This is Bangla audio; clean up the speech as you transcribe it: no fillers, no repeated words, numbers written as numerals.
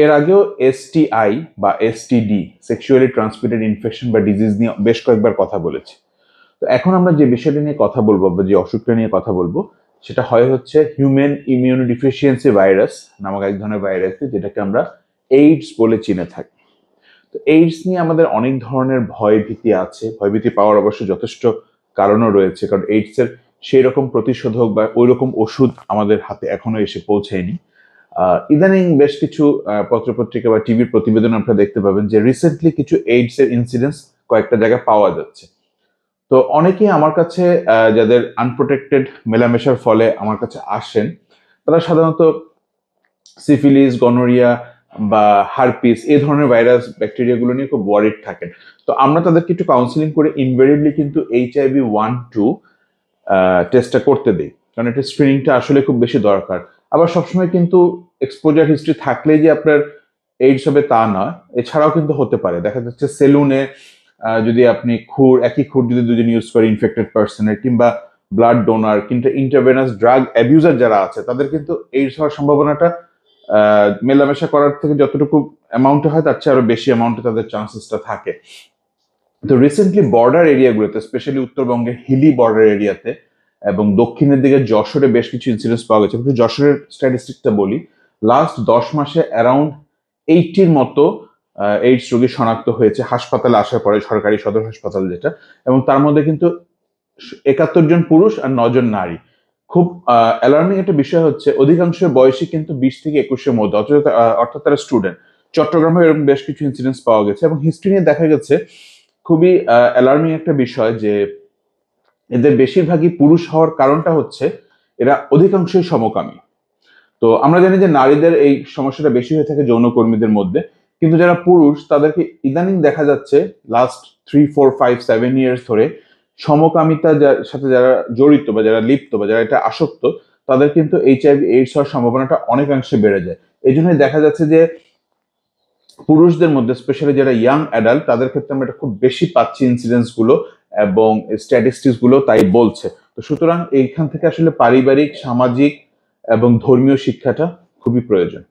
এর আগেও এসটিআই বা এসটিডি, সেক্সুয়ালি ট্রান্সমিটেড ইনফেকশন বা ডিজিজ নিয়ে বেশ কয়েকবার কথা বলেছি। তো এখন আমরা যে বিষয়টা নিয়ে কথা বলবো বা যে অসুখটা নিয়ে কথা বলবো সেটা হচ্ছে হিউম্যান ইমিউনোডিফিসিয়েন্সি ভাইরাস নামক এক ধরনের ভাইরাস, যেটাকে আমরা এইডস বলে চিনে থাকি। তো এইডস নিয়ে আমাদের অনেক ধরনের ভয় ভীতি আছে। ভয়ভীতি পাওয়ার অবশ্য যথেষ্ট কারণও রয়েছে, কারণ এইডস এর সেই রকম প্রতিষেধক বা ওই রকম ওষুধ আমাদের হাতে এখনো এসে পৌঁছায়নি। ইদানিং বেশ কিছু পত্রপত্রিকা বা টিভির প্রতিবেদন আপনারা দেখতে পাবেন যে রিসেন্টলি কিছু এইডস এর ইনসিডেন্স কয়েকটা জায়গায় পাওয়া যাচ্ছে। তো অনেকেই আমার কাছে যাদের আনপ্রোটেক্টেড মেলামেশার ফলে আমার কাছে আসেন, তারা সাধারণত সিফিলিস, গনোরিয়া বা হারপিস এই ধরনের ভাইরাস ব্যাকটেরিয়াগুলো নিয়ে খুব ওয়ারিড থাকেন। তো আমরা তাদেরকে একটু কাউন্সিলিং করে ইনভেরিয়াবলি কিন্তু HIV-1-2 টেস্টটা করতে দিই, কারণ এটা স্ক্রিনিংটা আসলে খুব বেশি দরকার। আবার সবসময় কিন্তু এক্সপোজার হিস্ট্রি থাকলেই যে আপনার এইডস হবে তা না, এছাড়াও কিন্তু হতে পারে। দেখা যাচ্ছে সেলুনে যদি আপনি একই খুর যদি দুজন ইউজ করে ইনফেক্টেড পার্সনের, কিংবা ব্লাড ডোনার, কিন্তু ইন্টারভেনাস ড্রাগ অ্যাবিউজার যারা আছে তাদের কিন্তু এইডস হওয়ার সম্ভাবনাটা মেলামেশা করার থেকে যতটুকু অ্যামাউন্টে হয় তার চেয়ে আরো বেশি অ্যামাউন্টে তাদের চান্সেসটা থাকে। তো রিসেন্টলি বর্ডার এরিয়াগুলোতে, স্পেশালি উত্তরবঙ্গের হিলি বর্ডার এরিয়াতে এবং দক্ষিণের দিকে যশোরে বেশ কিছু ইনসিডেন্স পাওয়া গেছে। কিন্তু যশোরের স্ট্যাটিস্টিকটা বলি, লাস্ট 10 মাসে অ্যারাউন্ড 80-র মতো এইডস রোগী শনাক্ত হয়েছে হাসপাতালে আসার পরে, সরকারি সদর হাসপাতাল যেটা, এবং তার মধ্যে কিন্তু 71 জন পুরুষ আর 9 জন নারী। খুব অ্যালার্মিং একটা বিষয় হচ্ছে অধিকাংশ বয়সী কিন্তু 20 থেকে 21-এর মধ্যে, অর্থাৎ তারা স্টুডেন্ট। চট্টগ্রামে এরকম বেশ কিছু ইনসিডেন্স পাওয়া গেছে এবং হিস্ট্রি নিয়ে দেখা গেছে খুবই অ্যালার্মিং একটা বিষয় যে এদের বেশিরভাগই পুরুষ হওয়ার কারণটা হচ্ছে এরা অধিকাংশই সমকামী। তো আমরা জানি যে নারীদের এই সমস্যাটা বেশি হয়ে থাকে যৌনকর্মীদের মধ্যে, কিন্তু যারা পুরুষ তাদেরকে ইদানিং দেখা যাচ্ছে লাস্ট 3, 4, 5, 7 ইয়ার্স ধরে সমকামিতার সাথে যারা জড়িত বা যারা লিপ্ত বা যারা এটা আসক্ত, তাদের কিন্তু HIV-AIDS হওয়ার সম্ভাবনাটা অনেকাংশে বেড়ে যায়। এই জন্যই দেখা যাচ্ছে যে পুরুষদের মধ্যে, স্পেশালি যারা ইয়াং অ্যাডাল্ট, তাদের ক্ষেত্রে আমরা এটা খুব বেশি পাচ্ছি ইনসিডেন্স গুলো, এবং স্ট্যাটিস্টিক্স গুলো তাই বলছে। তো সুতরাং এইখান থেকে আসলে পারিবারিক, সামাজিক এবং ধর্মীয় শিক্ষাটা খুবই প্রয়োজন।